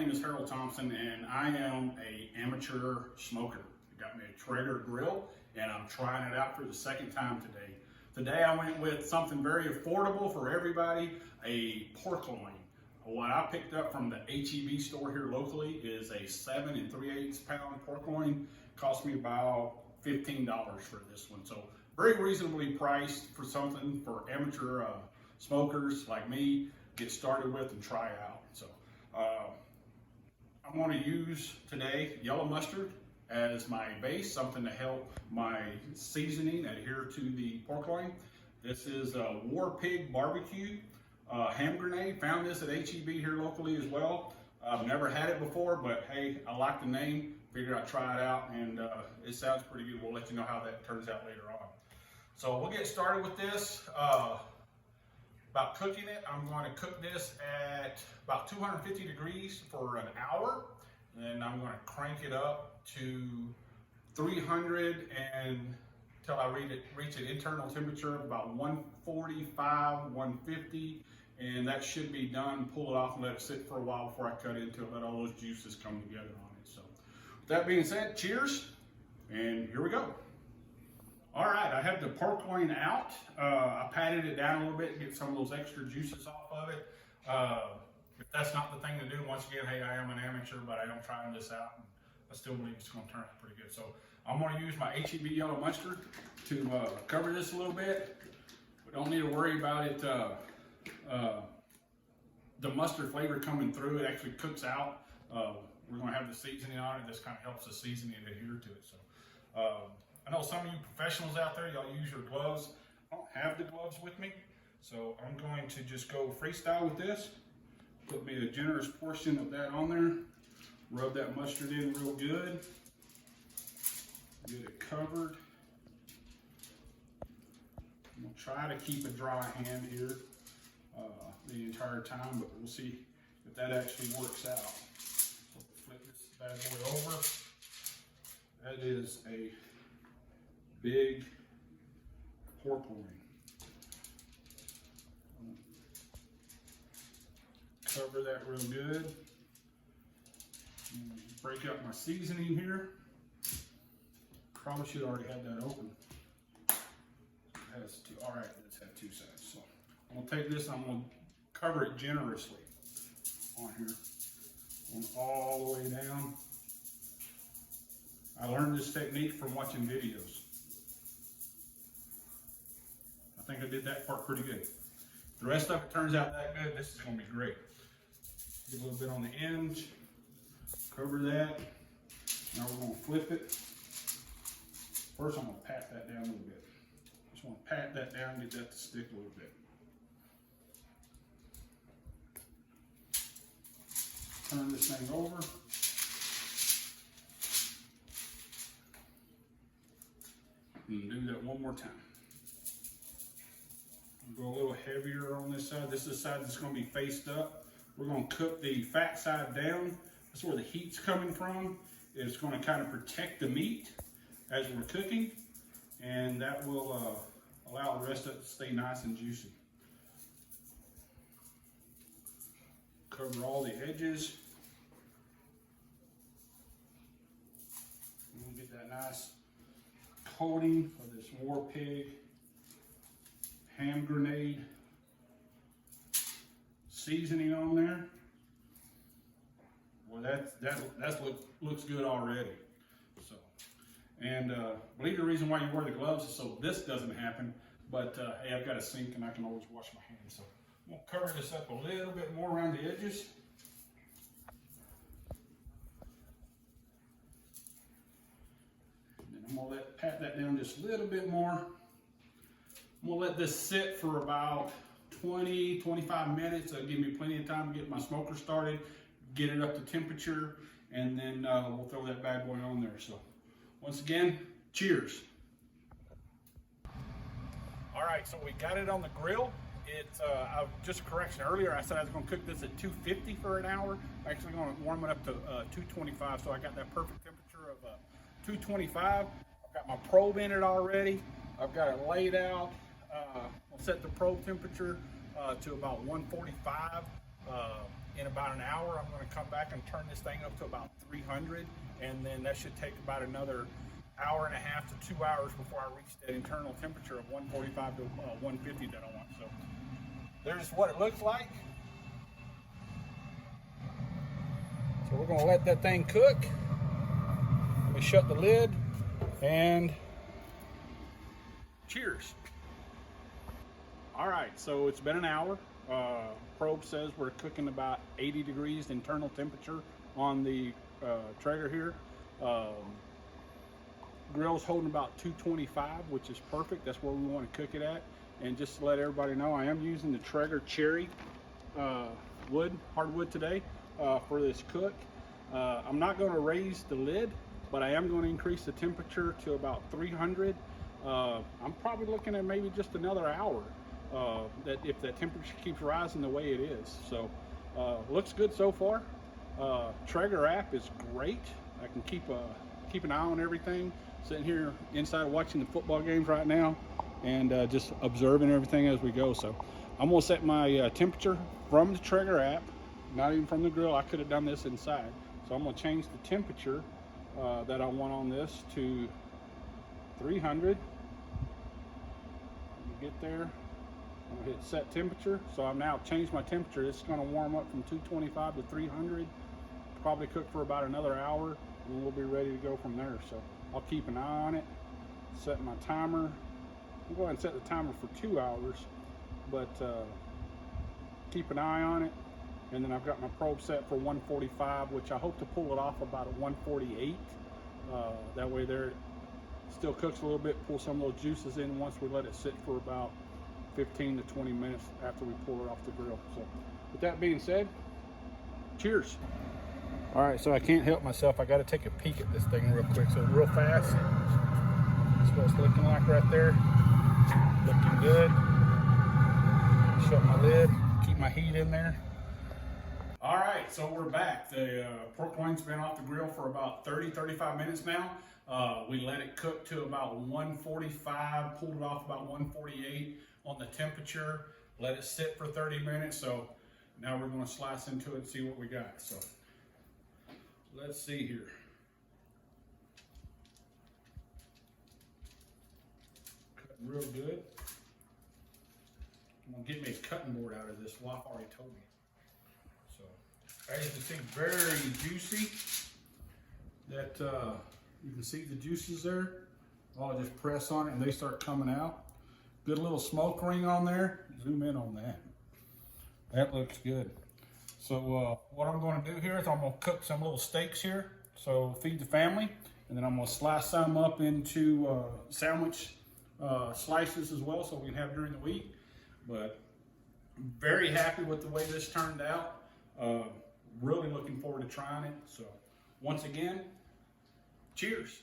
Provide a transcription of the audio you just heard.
name is Harold Thompson, and I am an amateur smoker. I got me a Traeger grill, and I'm trying it out for the second time today. Today I went with something very affordable for everybody, a pork loin. What I picked up from the HEB store here locally is a 7 3/8 pound pork loin. Cost me about $15 for this one. So very reasonably priced for something for amateur smokers like me, get started with and try out. So I'm going to use today yellow mustard as my base, something to help my seasoning adhere to the pork loin. This is a War Pig barbecue ham grenade. Found this at HEB here locally as well. I've never had it before, but hey, I like the name. Figured I'd try it out, and it sounds pretty good. We'll let you know how that turns out later on. So we'll get started with this. About cooking it, I'm going to cook this at about 250 degrees for an hour. And then I'm going to crank it up to 300 until I reach an internal temperature of about 145, 150. And that should be done. Pull it off and let it sit for a while before I cut into it, let all those juices come together on it. So with that being said, cheers, and here we go. All right, I have the pork loin out. I patted it down a little bit to get some of those extra juices off of it. If that's not the thing to do, once again, hey, I am an amateur, but I am trying this out, and I still believe it's going to turn out pretty good. So I'm going to use my HEB yellow mustard to cover this a little bit. We don't need to worry about it, the mustard flavor coming through. It actually cooks out. We're going to have the seasoning on it. This kind of helps the seasoning adhere to it. So I know some of you professionals out there, y'all use your gloves. I don't have the gloves with me, so I'm going to just go freestyle with this. Put me a generous portion of that on there. Rub that mustard in real good. Get it covered. I'm going to try to keep a dry hand here the entire time, but we'll see if that actually works out. So flip this bad boy over. That is a big pork loin. Cover that real good. Break up my seasoning here. Probably should already have that open. It has two. All right, it's had two sides. So I'm gonna take this. I'm gonna cover it generously on here, going all the way down. I learned this technique from watching videos. I think I did that part pretty good. If the rest of it turns out that good, this is going to be great. Get a little bit on the ends, cover that. Now we're going to flip it. First, I'm going to pat that down a little bit. Just want to pat that down, get that to stick a little bit. Turn this thing over. And do that one more time. Go a little heavier on this side. This is the side that's going to be faced up. We're going to cook the fat side down. That's where the heat's coming from. It's going to kind of protect the meat as we're cooking, and that will allow the rest of it to stay nice and juicy. Cover all the edges. We'll get that nice coating of this War Pig ham grenade seasoning on there. Well, that looks good already. So, and I believe the reason why you wear the gloves is so this doesn't happen. But hey, I've got a sink and I can always wash my hands. So I'm gonna cover this up a little bit more around the edges. I'm gonna pat that down just a little bit more. I'm gonna let this sit for about 20, 25 minutes. That'll give me plenty of time to get my smoker started, get it up to temperature, and then we'll throw that bad boy on there. So once again, cheers. All right, so we got it on the grill. It's just a correction earlier. I said I was going to cook this at 250 for an hour. I'm actually going to warm it up to 225, so I got that perfect temperature of 225. I've got my probe in it already. I've got it laid out. I'll set the probe temperature to about 145 in about an hour, I'm going to come back and turn this thing up to about 300, and then that should take about another hour and a half to 2 hours before I reach that internal temperature of 145 to 150 that I want. So there's what it looks like. So we're going to let that thing cook. Let me shut the lid, and cheers. All right, so it's been an hour. Probe says we're cooking about 80 degrees internal temperature on the Traeger here. Grill's holding about 225, which is perfect. That's where we want to cook it at. And just to let everybody know, I am using the Traeger cherry hardwood today for this cook. I'm not going to raise the lid, but I am going to increase the temperature to about 300. I'm probably looking at maybe just another hour. That if that temperature keeps rising the way it is. So looks good so far. Traeger app is great. I can keep an eye on everything. Sitting here inside watching the football games right now, and just observing everything as we go. So I'm gonna set my temperature from the Traeger app, not even from the grill. I could have done this inside. So I'm gonna change the temperature that I want on this to 300. Get there. I'm gonna hit set temperature. So I've now changed my temperature. It's gonna warm up from 225 to 300. Probably cook for about another hour, and we'll be ready to go from there. So I'll keep an eye on it. Set my timer. I'll go ahead and set the timer for 2 hours, but keep an eye on it. And then I've got my probe set for 145, which I hope to pull it off about a 148. That way there it still cooks a little bit, pull some of those juices in once we let it sit for about 15 to 20 minutes after we pull it off the grill. So with that being said, cheers. All right, so I can't help myself. I got to take a peek at this thing real quick. So real fast. That's what it's looking like right there. Looking good. Shut my lid, keep my heat in there. All right, so we're back. The pork loin's been off the grill for about 30-35 minutes now. We let it cook to about 145, pulled it off about 148 on the temperature, let it sit for 30 minutes. So now we're gonna slice into it and see what we got. So let's see here. Cutting real good. I'm gonna get me a cutting board out of this. Wife already told me. So as you can see, very juicy. That you can see the juices there. I'll just press on it and they start coming out. Good little smoke ring on there. Zoom in on that. That looks good. So what I'm going to do here is I'm going to cook some little steaks here. So feed the family. And then I'm going to slice some up into sandwich slices as well, so we can have during the week. But I'm very happy with the way this turned out. Really looking forward to trying it. So once again, cheers.